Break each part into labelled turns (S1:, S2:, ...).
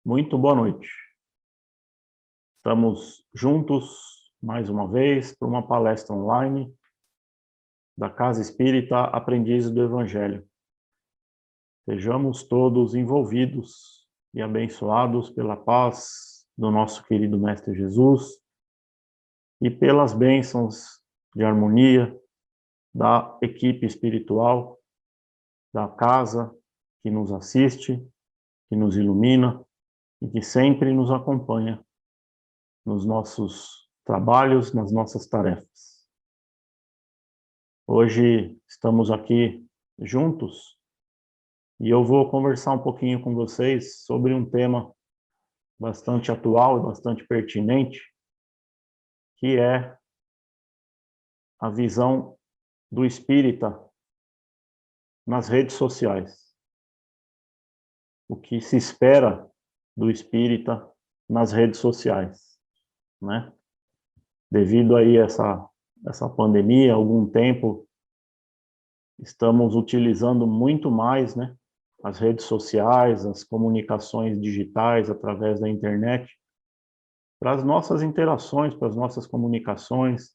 S1: Muito boa noite. Estamos juntos, mais uma vez, para uma palestra online da Casa Espírita Aprendizes do Evangelho. Sejamos todos envolvidos e abençoados pela paz do nosso querido Mestre Jesus e pelas bênçãos de harmonia da equipe espiritual, da casa que nos assiste, que nos ilumina e que sempre nos acompanha nos nossos trabalhos, nas nossas tarefas. Hoje estamos aqui juntos e eu vou conversar um pouquinho com vocês sobre um tema bastante atual e bastante pertinente, que é a visão do espírita nas redes sociais. O que se espera do espírita nas redes sociais, né? Devido aí a essa pandemia, há algum tempo, estamos utilizando muito mais, né, as redes sociais, as comunicações digitais através da internet, para as nossas interações, para as nossas comunicações,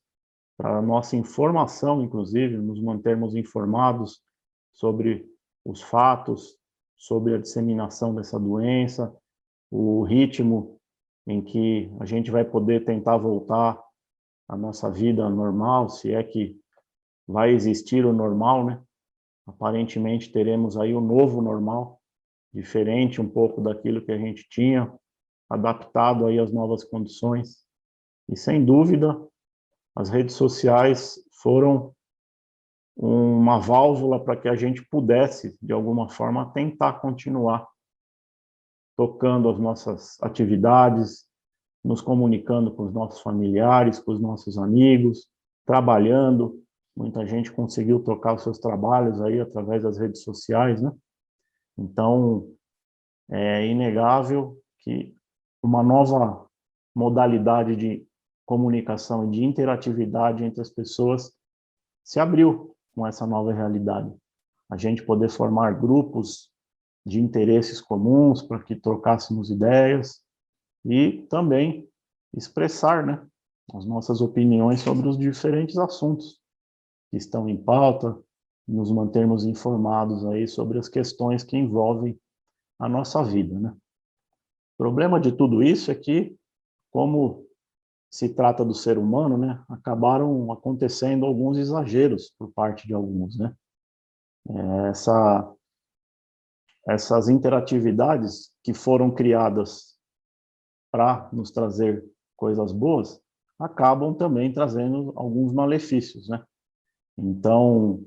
S1: para a nossa informação, inclusive, nos mantermos informados sobre os fatos, sobre a disseminação dessa doença, o ritmo em que a gente vai poder tentar voltar à nossa vida normal, se é que vai existir o normal, né? Aparentemente teremos aí o novo normal, diferente um pouco daquilo que a gente tinha, adaptado aí às novas condições. E sem dúvida, as redes sociais foram uma válvula para que a gente pudesse, de alguma forma, tentar continuar tocando as nossas atividades, nos comunicando com os nossos familiares, com os nossos amigos, trabalhando. Muita gente conseguiu tocar os seus trabalhos aí através das redes sociais, né? Então, é inegável que uma nova modalidade de comunicação e de interatividade entre as pessoas se abriu com essa nova realidade. A gente poder formar grupos de interesses comuns para que trocássemos ideias e também expressar, né, as nossas opiniões sobre os diferentes assuntos que estão em pauta, nos mantermos informados aí sobre as questões que envolvem a nossa vida, né? O problema de tudo isso é que, como se trata do ser humano, né, acabaram acontecendo alguns exageros por parte de alguns, né? Essas interatividades que foram criadas para nos trazer coisas boas, acabam também trazendo alguns malefícios, né? Então,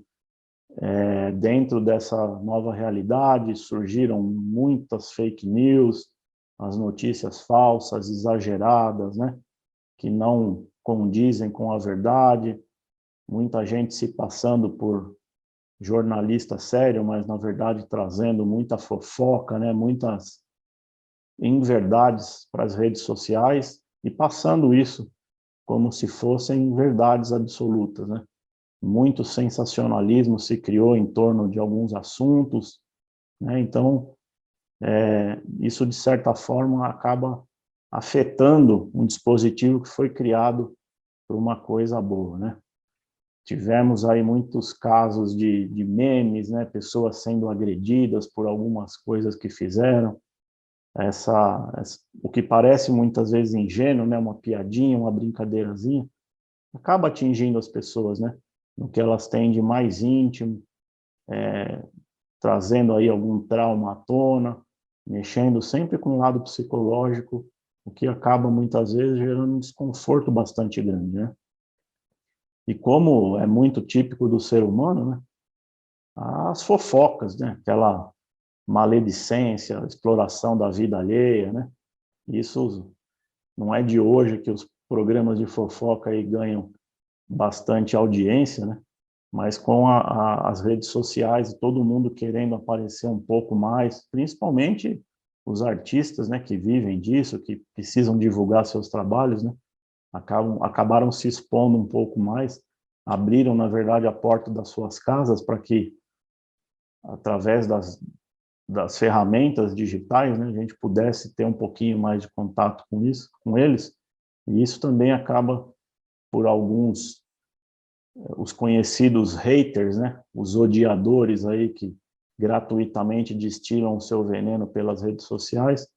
S1: dentro dessa nova realidade, surgiram muitas fake news, as notícias falsas, exageradas, né? Que não condizem com a verdade, muita gente se passando por jornalista sério, mas na verdade trazendo muita fofoca, né? Muitas inverdades para as redes sociais e passando isso como se fossem verdades absolutas, né? Muito sensacionalismo se criou em torno de alguns assuntos, né? Então, isso de certa forma acaba afetando um dispositivo que foi criado por uma coisa boa, né? Tivemos aí muitos casos de memes, né? Pessoas sendo agredidas por algumas coisas que fizeram. O que parece muitas vezes ingênuo, né? Uma piadinha, uma brincadeirazinha, acaba atingindo as pessoas, né? No que elas têm de mais íntimo, trazendo aí algum trauma à tona, mexendo sempre com o lado psicológico, o que acaba muitas vezes gerando um desconforto bastante grande, né? E como é muito típico do ser humano, né? As fofocas, né? Aquela maledicência, exploração da vida alheia, né? Isso não é de hoje que os programas de fofoca aí ganham bastante audiência, né? Mas com as redes sociais e todo mundo querendo aparecer um pouco mais, principalmente os artistas, né, que vivem disso, que precisam divulgar seus trabalhos, né, acabaram se expondo um pouco mais, abriram, na verdade, a porta das suas casas para que, através das ferramentas digitais, né, a gente pudesse ter um pouquinho mais de contato com isso, com eles, e isso também acaba por alguns, os conhecidos haters, né, os odiadores aí que gratuitamente destilam o seu veneno pelas redes sociais,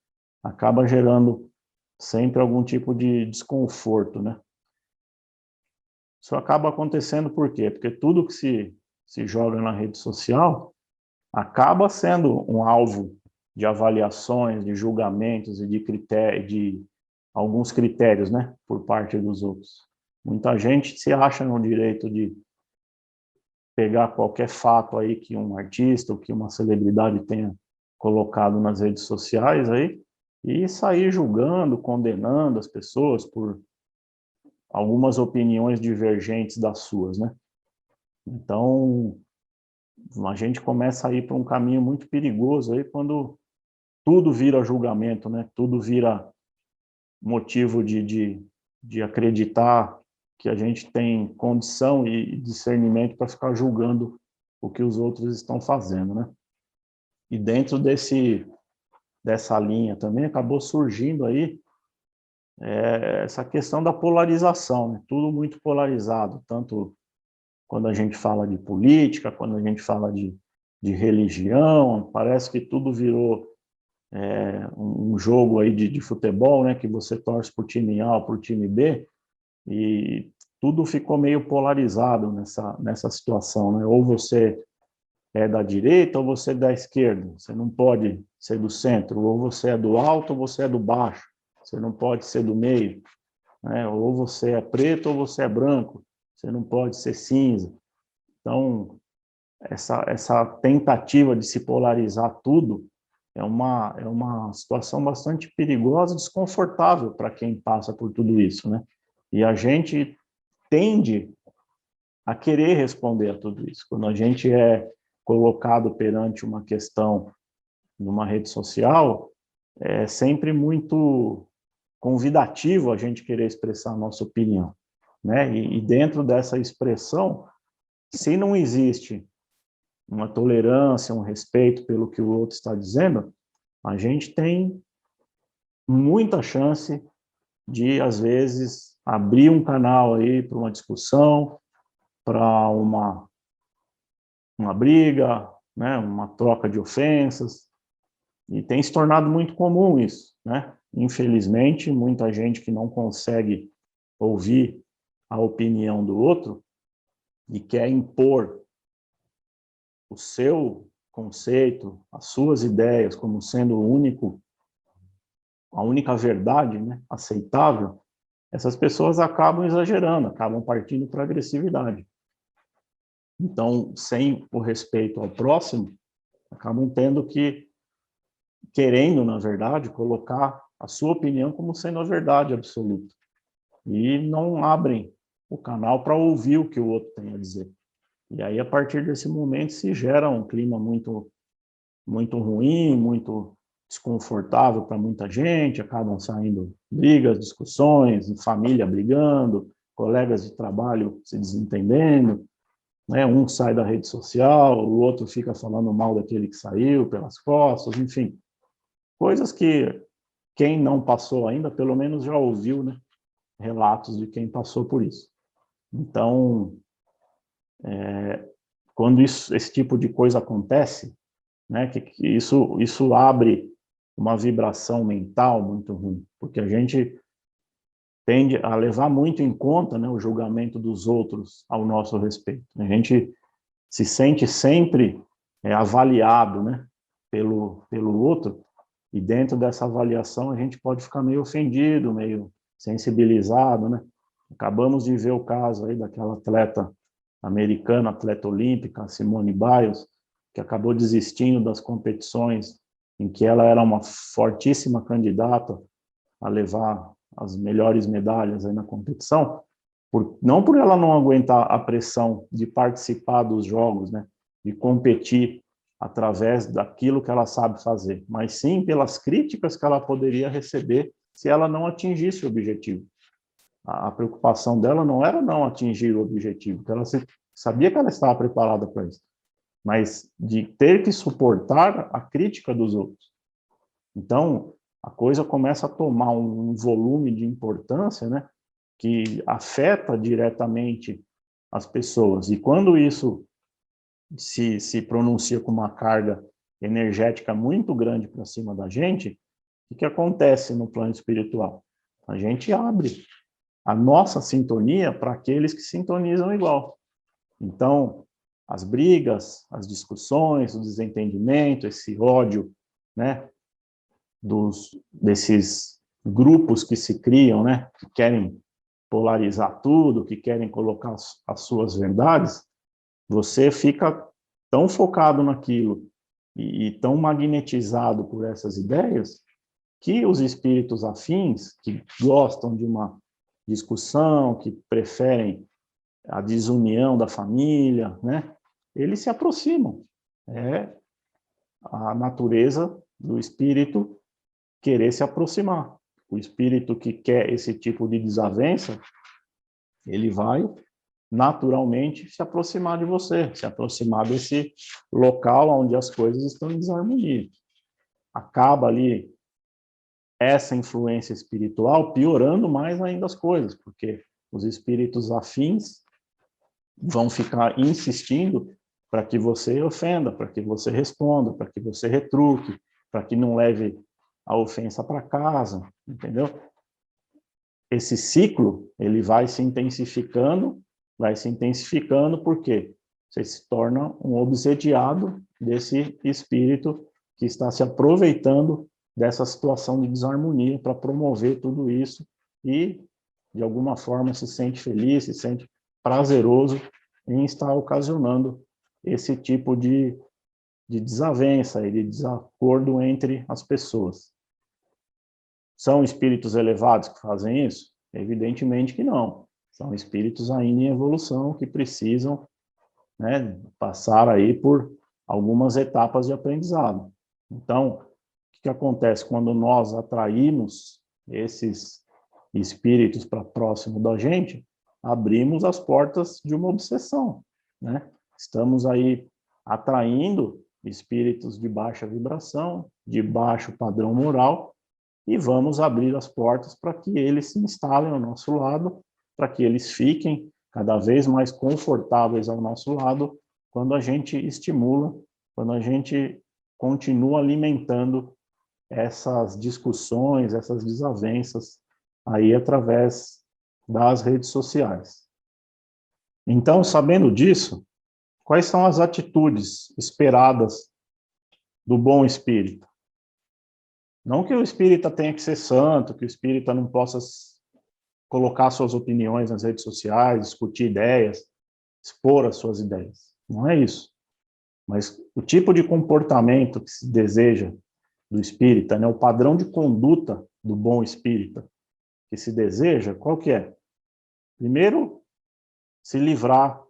S1: acaba gerando sempre algum tipo de desconforto, né. Isso acaba acontecendo por quê? Porque tudo que se joga na rede social acaba sendo um alvo de avaliações, de julgamentos e de critérios, de alguns critérios, né, por parte dos outros. Muita gente se acha no direito de pegar qualquer fato aí que um artista ou que uma celebridade tenha colocado nas redes sociais aí e sair julgando, condenando as pessoas por algumas opiniões divergentes das suas, né? Então, a gente começa a ir para um caminho muito perigoso aí quando tudo vira julgamento, né? Tudo vira motivo de acreditar que a gente tem condição e discernimento para ficar julgando o que os outros estão fazendo, né? E dentro dessa linha também acabou surgindo aí essa questão da polarização, né? Tudo muito polarizado, tanto quando a gente fala de política, quando a gente fala de religião, parece que tudo virou um jogo aí de futebol, né, que você torce por time A ou por time B, e tudo ficou meio polarizado nessa situação, né? Ou você é da direita ou você é da esquerda, você não pode ser do centro, ou você é do alto ou você é do baixo, você não pode ser do meio, né? Ou você é preto ou você é branco, você não pode ser cinza. Então, essa tentativa de se polarizar tudo é uma situação bastante perigosa e desconfortável para quem passa por tudo isso, né? E a gente tende a querer responder a tudo isso. Quando a gente é colocado perante uma questão numa rede social, é sempre muito convidativo a gente querer expressar a nossa opinião, né? E dentro dessa expressão, se não existe uma tolerância, um respeito pelo que o outro está dizendo, a gente tem muita chance de, às vezes, abrir um canal aí para uma discussão, para uma briga, né, uma troca de ofensas, e tem se tornado muito comum isso, né? Infelizmente, muita gente que não consegue ouvir a opinião do outro e quer impor o seu conceito, as suas ideias como sendo o único, a única verdade, né, aceitável, essas pessoas acabam exagerando, acabam partindo para a agressividade. Então, sem o respeito ao próximo, acabam tendo que, querendo, na verdade, colocar a sua opinião como sendo a verdade absoluta. E não abrem o canal para ouvir o que o outro tem a dizer. E aí, a partir desse momento, se gera um clima muito ruim, muito desconfortável para muita gente, acabam saindo brigas, discussões, família brigando, colegas de trabalho se desentendendo, né? Um sai da rede social, o outro fica falando mal daquele que saiu pelas costas, enfim, coisas que quem não passou ainda, pelo menos já ouviu, né? Relatos de quem passou por isso. Então, quando esse tipo de coisa acontece, né, que isso abre uma vibração mental muito ruim, porque a gente tende a levar muito em conta, né, o julgamento dos outros ao nosso respeito. A gente se sente sempre avaliado, né, pelo outro, e dentro dessa avaliação a gente pode ficar meio ofendido, meio sensibilizado, né? Acabamos de ver o caso aí daquela atleta americana, atleta olímpica, Simone Biles, que acabou desistindo das competições em que ela era uma fortíssima candidata a levar as melhores medalhas aí na competição, não por ela não aguentar a pressão de participar dos jogos, né, de competir através daquilo que ela sabe fazer, mas sim pelas críticas que ela poderia receber se ela não atingisse o objetivo. A preocupação dela não era não atingir o objetivo, porque ela sabia que ela estava preparada para isso. mas de ter que suportar a crítica dos outros. Então, a coisa começa a tomar um volume de importância, né, que afeta diretamente as pessoas. E quando isso se pronuncia com uma carga energética muito grande para cima da gente, o que acontece no plano espiritual? A gente abre a nossa sintonia para aqueles que sintonizam igual. Então, as brigas, as discussões, o desentendimento, esse ódio, né, desses grupos que se criam, né, que querem polarizar tudo, que querem colocar as suas verdades, você fica tão focado naquilo e tão magnetizado por essas ideias que os espíritos afins, que gostam de uma discussão, que preferem a desunião da família, né, eles se aproximam. É a natureza do espírito querer se aproximar. O espírito que quer esse tipo de desavença, ele vai naturalmente se aproximar de você, se aproximar desse local onde as coisas estão em desarmonia. Acaba ali essa influência espiritual piorando mais ainda as coisas, porque os espíritos afins vão ficar insistindo para que você ofenda, para que você responda, para que você retruque, para que não leve a ofensa para casa, entendeu? Esse ciclo, ele vai se intensificando porque você se torna um obsediado desse espírito que está se aproveitando dessa situação de desarmonia para promover tudo isso e, de alguma forma, se sente feliz, se sente prazeroso em estar ocasionando esse tipo de desavença e de desacordo entre as pessoas. São espíritos elevados que fazem isso? Evidentemente que não. São espíritos ainda em evolução que precisam, né, passar aí por algumas etapas de aprendizado. Então, o que acontece quando nós atraímos esses espíritos para próximo da gente? Abrimos as portas de uma obsessão, né? Estamos aí atraindo espíritos de baixa vibração, de baixo padrão moral, e vamos abrir as portas para que eles se instalem ao nosso lado, para que eles fiquem cada vez mais confortáveis ao nosso lado, quando a gente estimula, quando a gente continua alimentando essas discussões, essas desavenças, aí através das redes sociais. Então, sabendo disso, quais são as atitudes esperadas do bom espírito? Não que o espírita tenha que ser santo, que o espírita não possa colocar suas opiniões nas redes sociais, discutir ideias, expor as suas ideias. Não é isso. Mas o tipo de comportamento que se deseja do espírita, né, o padrão de conduta do bom espírita que se deseja, qual que é? Primeiro, se livrar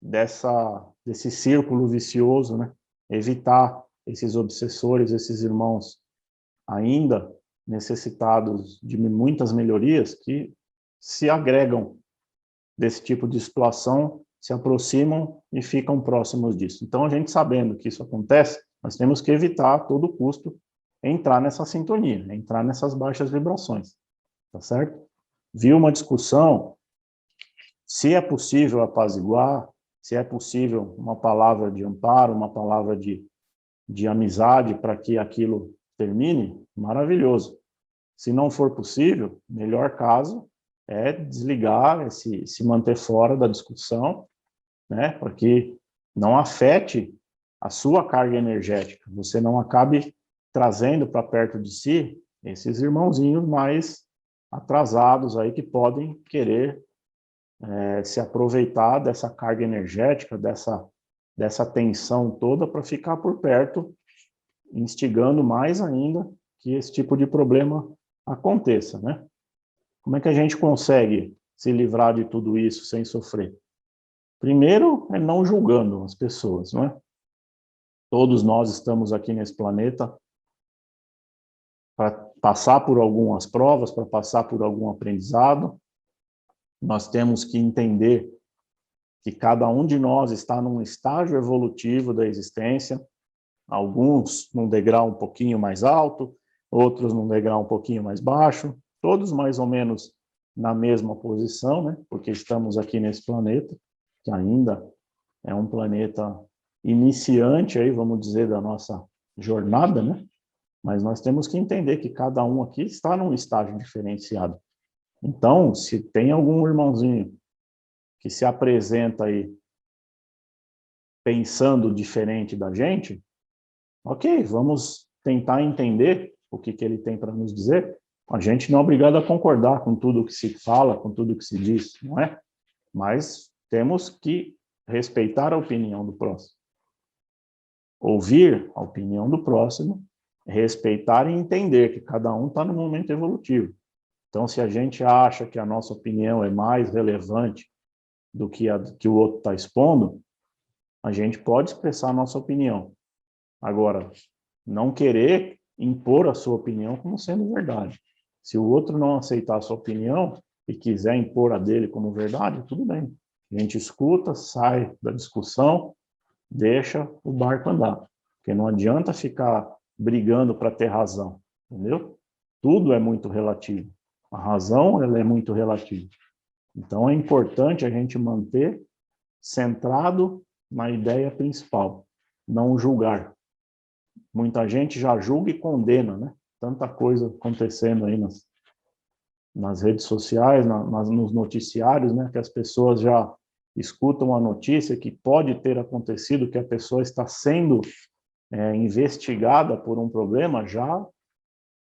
S1: desse círculo vicioso, né? Evitar esses obsessores, esses irmãos ainda necessitados de muitas melhorias que se agregam desse tipo de situação, se aproximam e ficam próximos disso. Então, a gente sabendo que isso acontece, nós temos que evitar a todo custo entrar nessa sintonia, entrar nessas baixas vibrações, tá certo? Viu uma discussão, se é possível apaziguar, se é possível uma palavra de amparo, uma palavra de amizade para que aquilo termine, maravilhoso. Se não for possível, melhor caso é desligar, se manter fora da discussão, né, para que não afete a sua carga energética, você não acabe trazendo para perto de si esses irmãozinhos mais atrasados aí que podem querer se aproveitar dessa carga energética, dessa tensão toda para ficar por perto, instigando mais ainda que esse tipo de problema aconteça, né? Como é que a gente consegue se livrar de tudo isso sem sofrer? Primeiro, é não julgando as pessoas, não é? Todos nós estamos aqui nesse planeta para passar por algumas provas, para passar por algum aprendizado. Nós temos que entender que cada um de nós está num estágio evolutivo da existência, alguns num degrau um pouquinho mais alto, outros num degrau um pouquinho mais baixo, todos mais ou menos na mesma posição, né? Porque estamos aqui nesse planeta, que ainda é um planeta iniciante, aí, vamos dizer, da nossa jornada, né? Mas nós temos que entender que cada um aqui está num estágio diferenciado. Então, se tem algum irmãozinho que se apresenta aí pensando diferente da gente, ok, vamos tentar entender o que ele tem para nos dizer. A gente não é obrigado a concordar com tudo que se fala, com tudo que se diz, não é? Mas temos que respeitar a opinião do próximo. Ouvir a opinião do próximo, respeitar e entender que cada um está no momento evolutivo. Então, se a gente acha que a nossa opinião é mais relevante do que a que o outro está expondo, a gente pode expressar a nossa opinião. Agora, não querer impor a sua opinião como sendo verdade. Se o outro não aceitar a sua opinião e quiser impor a dele como verdade, tudo bem. A gente escuta, sai da discussão, deixa o barco andar. Porque não adianta ficar brigando para ter razão, entendeu? Tudo é muito relativo. A razão, ela é muito relativa. Então, é importante a gente manter centrado na ideia principal, não julgar. Muita gente já julga e condena, né? Tanta coisa acontecendo aí nas redes sociais, nos noticiários, né? Que as pessoas já escutam a notícia que pode ter acontecido, que a pessoa está sendo investigada por um problema, já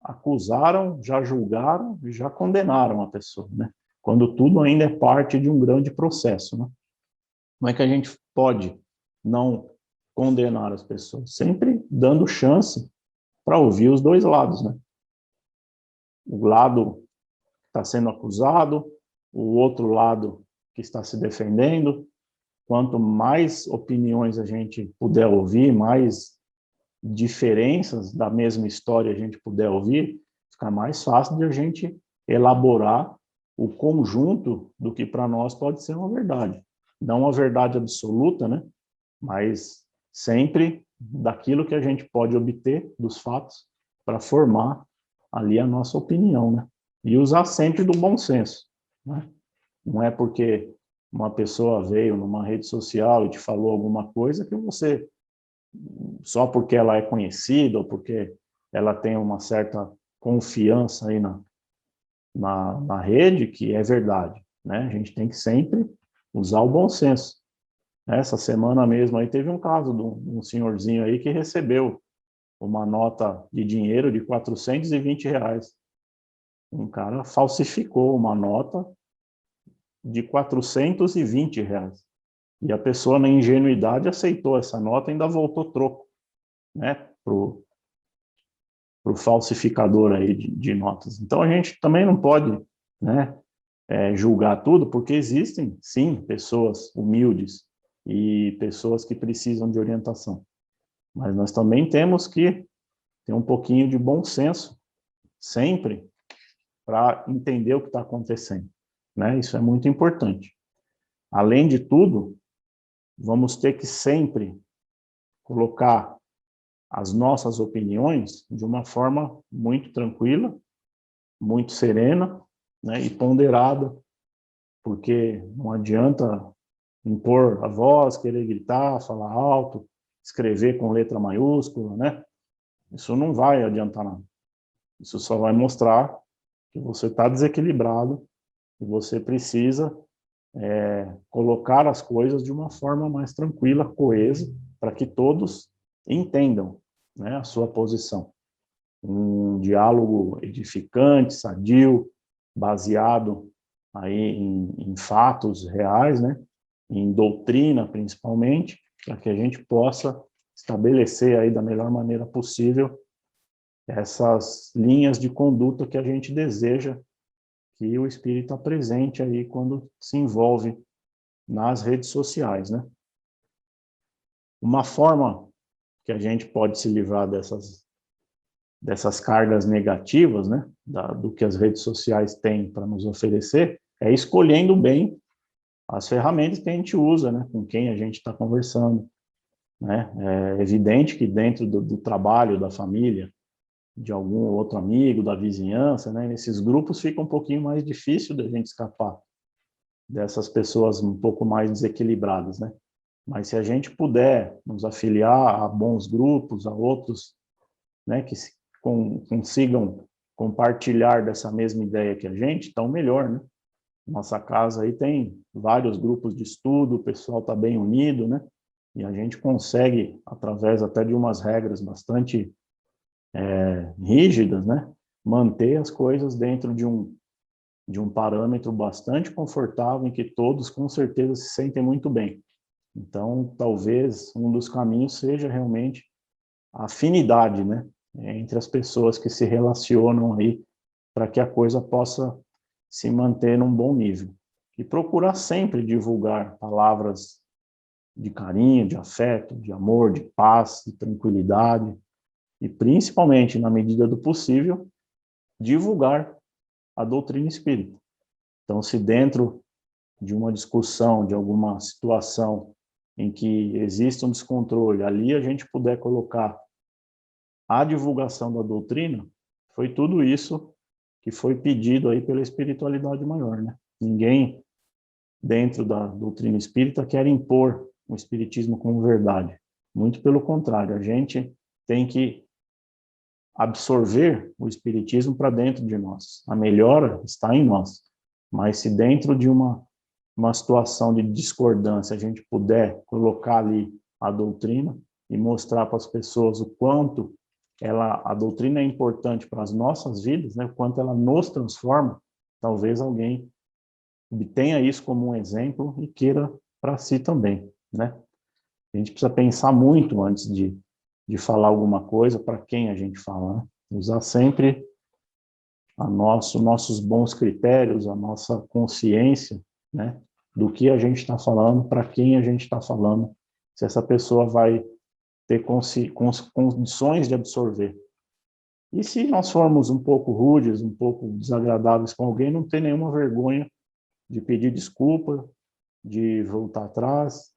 S1: acusaram, já julgaram e já condenaram a pessoa, né? Quando tudo ainda é parte de um grande processo, né? Como é que a gente pode não condenar as pessoas? Sempre dando chance para ouvir os dois lados, né? O lado que está sendo acusado, o outro lado que está se defendendo. Quanto mais opiniões a gente puder ouvir, mais diferenças da mesma história a gente puder ouvir, fica mais fácil de a gente elaborar o conjunto do que para nós pode ser uma verdade. Não uma verdade absoluta, né? Mas sempre daquilo que a gente pode obter dos fatos para formar ali a nossa opinião, né? E usar sempre do bom senso, né? Não é porque uma pessoa veio numa rede social e te falou alguma coisa que você, só porque ela é conhecida ou porque ela tem uma certa confiança aí na rede, que é verdade, né? A gente tem que sempre usar o bom senso. Essa semana mesmo aí teve um caso de um senhorzinho aí que recebeu uma nota de dinheiro de R$ 420. Um cara falsificou uma nota de R$ 420. E a pessoa, na ingenuidade, aceitou essa nota e ainda voltou troco, né, pro falsificador aí de notas. Então, a gente também não pode, né, julgar tudo, porque existem, sim, pessoas humildes e pessoas que precisam de orientação. Mas nós também temos que ter um pouquinho de bom senso, sempre, para entender o que está acontecendo, né? Isso é muito importante. Além de tudo, vamos ter que sempre colocar as nossas opiniões de uma forma muito tranquila, muito serena, né, e ponderada, porque não adianta impor a voz, querer gritar, falar alto, escrever com letra maiúscula, né? Isso não vai adiantar nada. Isso só vai mostrar que você está desequilibrado e você precisa colocar as coisas de uma forma mais tranquila, coesa, para que todos entendam, né, a sua posição. Um diálogo edificante, sadio, baseado aí em fatos reais, né, em doutrina principalmente, para que a gente possa estabelecer aí da melhor maneira possível essas linhas de conduta que a gente deseja que o espírito apresente aí quando se envolve nas redes sociais, né? Uma forma que a gente pode se livrar dessas cargas negativas, né, do que as redes sociais têm para nos oferecer, é escolhendo bem as ferramentas que a gente usa, né, com quem a gente está conversando, né? É evidente que dentro do trabalho, da família, de algum outro amigo, da vizinhança, né, nesses grupos fica um pouquinho mais difícil da gente escapar dessas pessoas um pouco mais desequilibradas, né? Mas se a gente puder nos afiliar a bons grupos, a outros, né, que consigam compartilhar dessa mesma ideia que a gente, então melhor, né? Nossa casa aí tem vários grupos de estudo, o pessoal está bem unido, né? E a gente consegue, através até de umas regras bastante rígidas, né? Manter as coisas dentro de um parâmetro bastante confortável em que todos, com certeza, se sentem muito bem. Então, talvez um dos caminhos seja realmente a afinidade, né? Entre as pessoas que se relacionam aí, para que a coisa possa se manter num bom nível. E procurar sempre divulgar palavras de carinho, de afeto, de amor, de paz, de tranquilidade, e principalmente, na medida do possível, divulgar a doutrina espírita. Então, se dentro de uma discussão, de alguma situação em que existe um descontrole, ali a gente puder colocar a divulgação da doutrina, foi tudo isso que foi pedido aí pela espiritualidade maior, né? Ninguém dentro da doutrina espírita quer impor o espiritismo como verdade. Muito pelo contrário, a gente tem que absorver o espiritismo para dentro de nós. A melhora está em nós. Mas se dentro de uma situação de discordância a gente puder colocar ali a doutrina e mostrar para as pessoas o quanto a doutrina é importante para as nossas vidas, né, o quanto ela nos transforma, talvez alguém tenha isso como um exemplo e queira para si também, né? A gente precisa pensar muito antes de falar alguma coisa para quem a gente fala, né? Usar sempre nossos bons critérios, a nossa consciência, né, do que a gente está falando, para quem a gente está falando, se essa pessoa vai ter condições de absorver. E se nós formos um pouco rudes, um pouco desagradáveis com alguém, não tem nenhuma vergonha de pedir desculpa, de voltar atrás,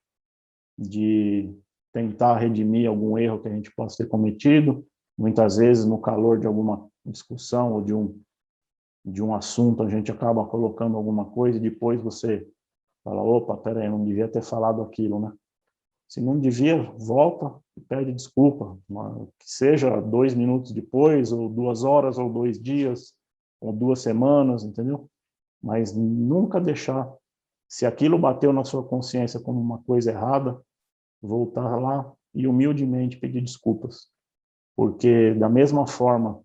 S1: de tentar redimir algum erro que a gente possa ter cometido. Muitas vezes, no calor de alguma discussão ou de um assunto, a gente acaba colocando alguma coisa e depois você fala, opa, peraí, eu não devia ter falado aquilo, né? Se não devia, volta e pede desculpa, que seja 2 minutos depois, ou 2 horas, ou 2 dias, ou 2 semanas, entendeu? Mas nunca deixar, se aquilo bateu na sua consciência como uma coisa errada, voltar lá e humildemente pedir desculpas. Porque da mesma forma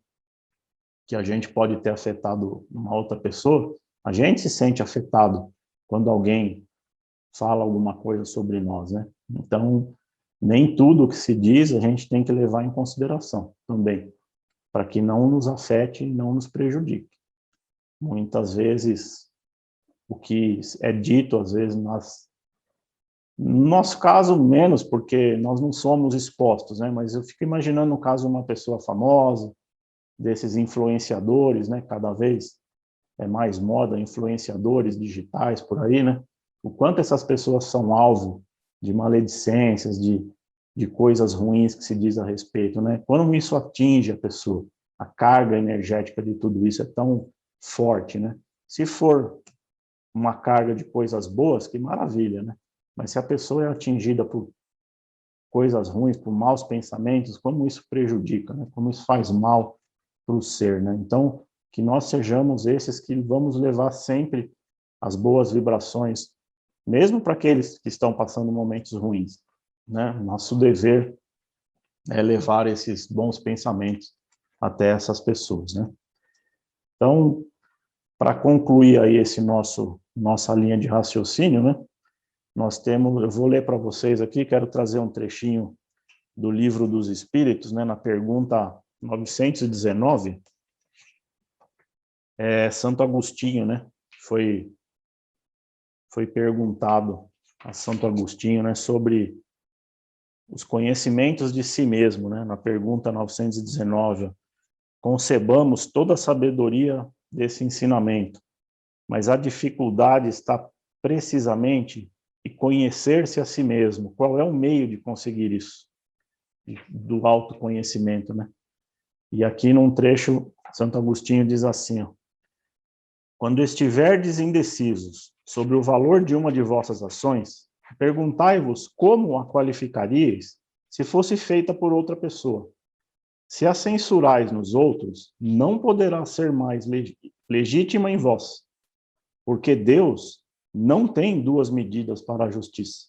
S1: que a gente pode ter afetado uma outra pessoa, a gente se sente afetado quando alguém fala alguma coisa sobre nós, né? Então, nem tudo que se diz a gente tem que levar em consideração também, para que não nos afete e não nos prejudique. Muitas vezes, o que é dito, às vezes, no nosso caso, menos, porque nós não somos expostos, né? Mas eu fico imaginando no caso de uma pessoa famosa, desses influenciadores, né? Cada vez é mais moda, influenciadores digitais por aí, né? O quanto essas pessoas são alvo de maledicências, de coisas ruins que se diz a respeito, né? Quando isso atinge a pessoa, a carga energética de tudo isso é tão forte, né? Se for uma carga de coisas boas, que maravilha, né? Mas se a pessoa é atingida por coisas ruins, por maus pensamentos, como isso prejudica, né? Como isso faz mal para o ser, né? Então, que nós sejamos esses que vamos levar sempre as boas vibrações, mesmo para aqueles que estão passando momentos ruins, né? Nosso dever é levar esses bons pensamentos até essas pessoas, né? Então, para concluir aí nossa linha de raciocínio, né? Nós temos, eu vou ler para vocês aqui, quero trazer um trechinho do Livro dos Espíritos, né, na pergunta 919, Santo Agostinho, né, foi perguntado a Santo Agostinho, né, sobre os conhecimentos de si mesmo, né, na pergunta 919, concebamos toda a sabedoria desse ensinamento, mas a dificuldade está precisamente e conhecer-se a si mesmo. Qual é o meio de conseguir isso? Do autoconhecimento, né? E aqui num trecho, Santo Agostinho diz assim, ó, quando estiverdes indecisos sobre o valor de uma de vossas ações, perguntai-vos como a qualificaríeis se fosse feita por outra pessoa. Se a censurais nos outros, não poderá ser mais legítima em vós, porque Deus não tem duas medidas para a justiça.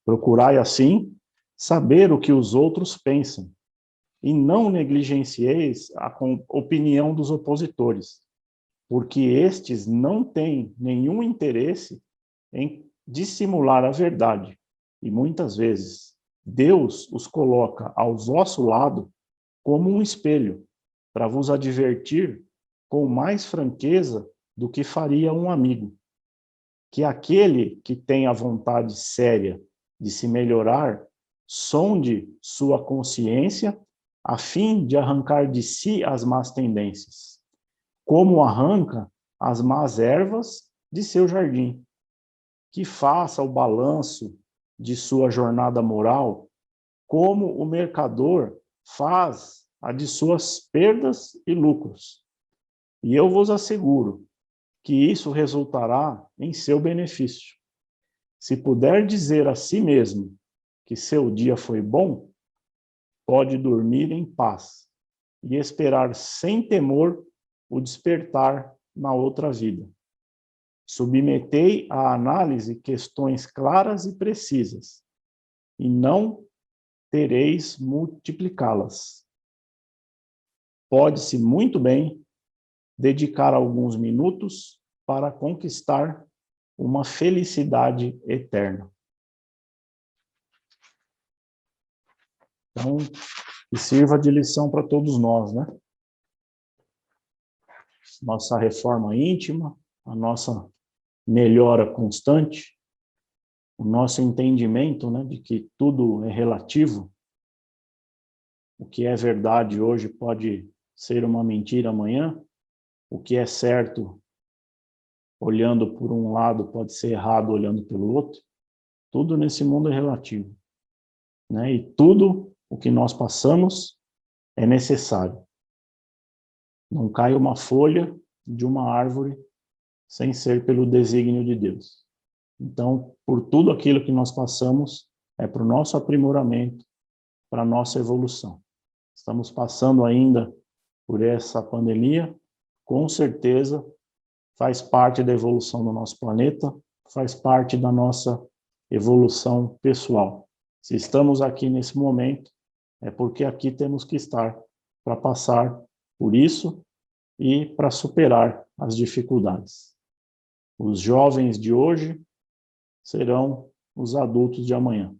S1: Procurai, assim, saber o que os outros pensam, e não negligencieis a opinião dos opositores, porque estes não têm nenhum interesse em dissimular a verdade, e muitas vezes Deus os coloca ao vosso lado como um espelho, para vos advertir com mais franqueza do que faria um amigo. Que aquele que tem a vontade séria de se melhorar, sonde sua consciência a fim de arrancar de si as más tendências, como arranca as más ervas de seu jardim. Que faça o balanço de sua jornada moral, como o mercador faz a de suas perdas e lucros. E eu vos asseguro que isso resultará em seu benefício. Se puder dizer a si mesmo que seu dia foi bom, pode dormir em paz e esperar sem temor o despertar na outra vida. Submetei à análise questões claras e precisas, e não tereis multiplicá-las. Pode-se muito bem dedicar alguns minutos para conquistar uma felicidade eterna. Então, que sirva de lição para todos nós, né? Nossa reforma íntima, a nossa melhora constante, o nosso entendimento, né, de que tudo é relativo. O que é verdade hoje pode ser uma mentira amanhã. O que é certo olhando por um lado pode ser errado olhando pelo outro. Tudo nesse mundo é relativo, né? E tudo o que nós passamos é necessário. Não cai uma folha de uma árvore sem ser pelo desígnio de Deus. Então, por tudo aquilo que nós passamos, é para o nosso aprimoramento, para a nossa evolução. Estamos passando ainda por essa pandemia, com certeza faz parte da evolução do nosso planeta, faz parte da nossa evolução pessoal. Se estamos aqui nesse momento, é porque aqui temos que estar para passar por isso e para superar as dificuldades. Os jovens de hoje serão os adultos de amanhã.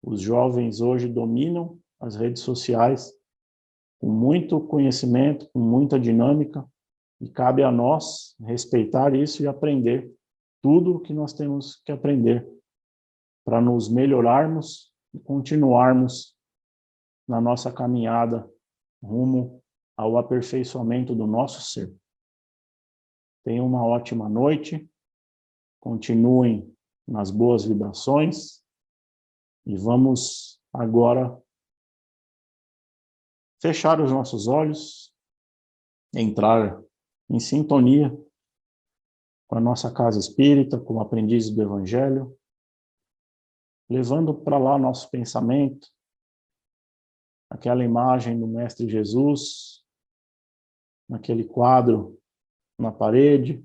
S1: Os jovens hoje dominam as redes sociais com muito conhecimento, com muita dinâmica, e cabe a nós respeitar isso e aprender tudo o que nós temos que aprender para nos melhorarmos e continuarmos na nossa caminhada rumo ao aperfeiçoamento do nosso ser. Tenham uma ótima noite, continuem nas boas vibrações e vamos agora fechar os nossos olhos, entrar em sintonia com a nossa casa espírita, como aprendizes do Evangelho, levando para lá nosso pensamento, aquela imagem do Mestre Jesus, naquele quadro na parede,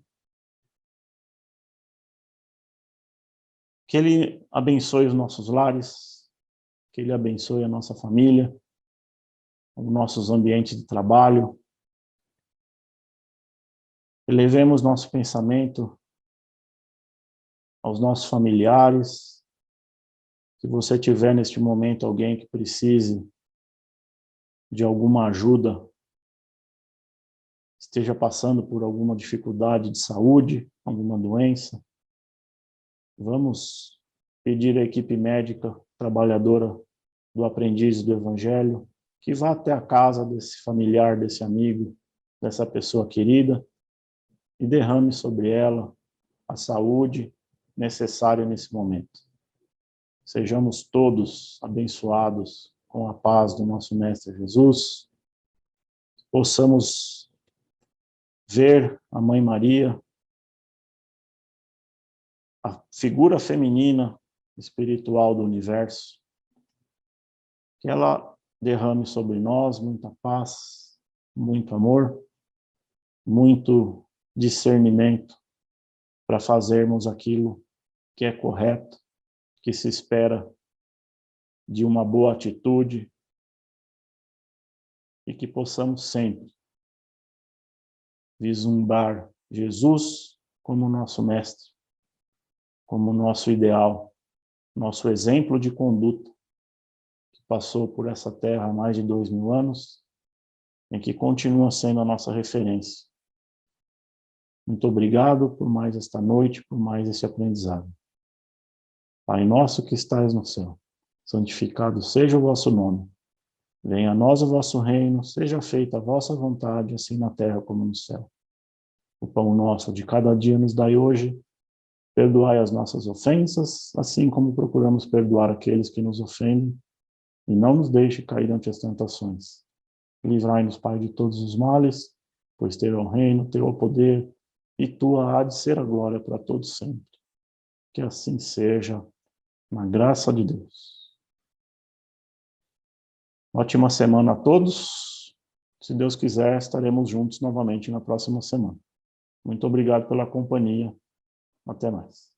S1: que Ele abençoe os nossos lares, que Ele abençoe a nossa família, os nossos ambientes de trabalho. Elevemos nosso pensamento aos nossos familiares. Se você tiver neste momento alguém que precise de alguma ajuda, esteja passando por alguma dificuldade de saúde, alguma doença, vamos pedir à equipe médica trabalhadora do Aprendiz do Evangelho que vá até a casa desse familiar, desse amigo, dessa pessoa querida e derrame sobre ela a saúde necessária nesse momento. Sejamos todos abençoados com a paz do nosso Mestre Jesus, possamos ver a Mãe Maria, a figura feminina espiritual do universo, que ela derrame sobre nós muita paz, muito amor, muito discernimento para fazermos aquilo que é correto, que se espera de uma boa atitude e que possamos sempre vislumbrar Jesus como nosso mestre, como nosso ideal, nosso exemplo de conduta, que passou por essa terra há mais de 2000 anos e que continua sendo a nossa referência. Muito obrigado por mais esta noite, por mais esse aprendizado. Pai nosso que estais no céu, santificado seja o vosso nome. Venha a nós o vosso reino, seja feita a vossa vontade, assim na terra como no céu. O pão nosso de cada dia nos dai hoje. Perdoai as nossas ofensas, assim como procuramos perdoar aqueles que nos ofendem. E não nos deixe cair ante as tentações. Livrai-nos, Pai, de todos os males, pois teu é o reino, teu é o poder, e tua há de ser a glória para todos sempre. Que assim seja, na graça de Deus. Ótima semana a todos. Se Deus quiser, estaremos juntos novamente na próxima semana. Muito obrigado pela companhia. Até mais.